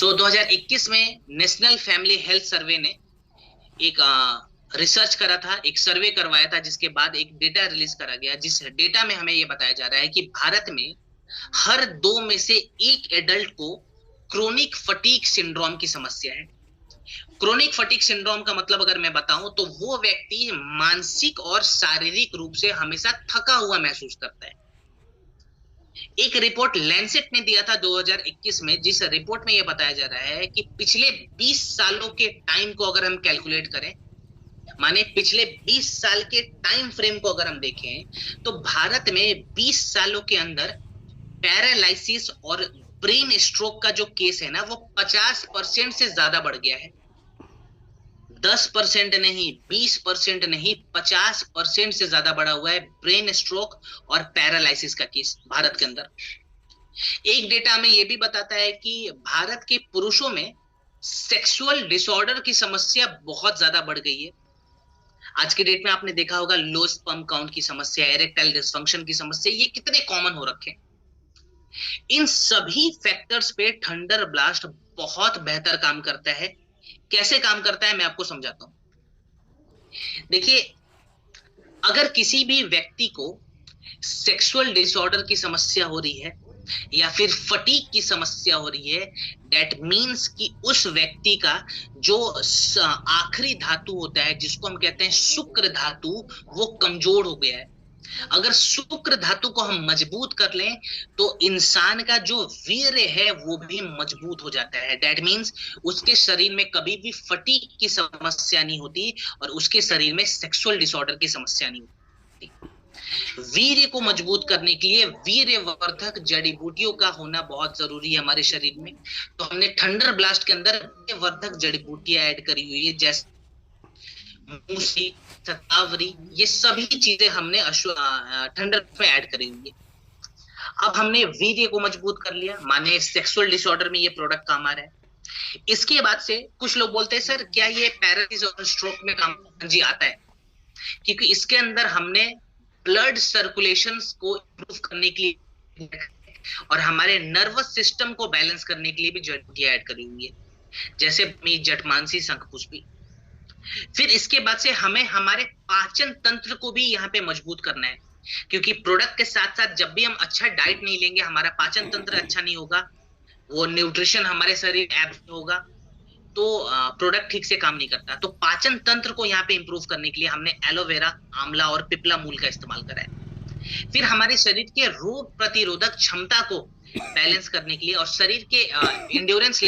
2021 में national family health survey ने एक रिसर्च करा था, एक सर्वे करवाया था, जिसके बाद एक डेटा रिलीज करा गया, जिस डेटा में हमें ये बताया जा रहा है कि भारत में हर दो में से एक एडल्ट को क्रोनिक फटीग सिंड्रोम की समस्या है। क्रोनिक फटीग सिंड्रोम का मतलब अगर मैं बताऊं तो वो व्यक्ति मानसिक और शारीरिक रूप से हमेशा थका हुआ महसूस करता है। एक रिपोर्ट लैंसेट ने दिया था 2021 में, जिस रिपोर्ट में यह बताया जा रहा है कि पिछले 20 सालों के टाइम को अगर हम कैलकुलेट करें, माने पिछले 20 साल के टाइम फ्रेम को अगर हम देखें, तो भारत में 20 सालों के अंदर पैरालिसिस और ब्रेन स्ट्रोक का जो केस है ना, वो 50% से ज्यादा बढ़ गया है। 10% नहीं, 20% नहीं, 50% से ज्यादा बढ़ा हुआ है ब्रेन स्ट्रोक और पैरालिसिस का केस भारत के अंदर। एक डेटा में यह भी बताता है कि भारत के पुरुषों में सेक्सुअल डिसऑर्डर की समस्या बहुत ज्यादा बढ़ गई है। आज के डेट में आपने देखा होगा लो स्पर्म काउंट की समस्या, एरेक्टाइल डिसफंक्शन की समस्या, ये कितने कॉमन हो रखे। इन सभी फैक्टर्स पे थंडर ब्लास्ट बहुत बेहतर काम करता है। कैसे काम करता है मैं आपको समझाता हूं। देखिए, अगर किसी भी व्यक्ति को सेक्सुअल डिसऑर्डर की समस्या हो रही है या फिर फटीग की समस्या हो रही है, दैट मीन्स कि उस व्यक्ति का जो आखिरी धातु होता है, जिसको हम कहते हैं शुक्र धातु, वो कमजोर हो गया है। अगर शुक्र धातु को हम मजबूत कर लें तो इंसान का जो वीर्य है वो भी मजबूत हो जाता है। दैट मीन्स उसके शरीर में कभी भी फटीग की समस्या नहीं होती और उसके शरीर में सेक्सुअल डिसऑर्डर की समस्या नहीं होती। वीर्य को मजबूत करने के लिए वीर्यवर्धक जड़ी बूटियों का होना बहुत जरूरी है हमारे शरीर में। तो हमने थंडर ब्लास्ट के अंदर वीर्यवर्धक जड़ी बूटियां ऐड करी हुई है, जैसे मूसी, शतावरी, ये सभी चीजें हमने थंडर में ऐड करी हुई है। अब हमने वीर्य को मजबूत कर लिया, माने सेक्सुअल डिसऑर्डर में ये प्रोडक्ट काम आ रहा है। इसके बाद से कुछ लोग बोलते हैं सर क्या ये पैरालिसिस और स्ट्रोक में काम जी आता है, क्योंकि इसके अंदर हमने ब्लड सर्कुलेशन को इंप्रूव करने के लिए और हमारे नर्वस सिस्टम को बैलेंस करने के लिए भी जड़ी बूटियां ऐड करी हुई है, जैसे जटमांसी, शंखपुष्पी। फिर इसके बाद से हमें हमारे पाचन तंत्र को भी यहाँ पे मजबूत करना है, क्योंकि प्रोडक्ट के साथ साथ जब भी हम अच्छा डाइट नहीं लेंगे, हमारा पाचन तंत्र अच्छा नहीं होगा, वो न्यूट्रिशन हमारे शरीर एब्सॉर्ब होगा, तो प्रोडक्ट ठीक से काम नहीं करता। तो पाचन तंत्र को यहाँ पे इंप्रूव करने के लिए हमने एलोवेरा, आंवला और पिपला मूल का इस्तेमाल करा है। फिर हमारे शरीर के रोग प्रतिरोधक क्षमता को बैलेंस करने के लिए और शरीर के इंड्योरेंस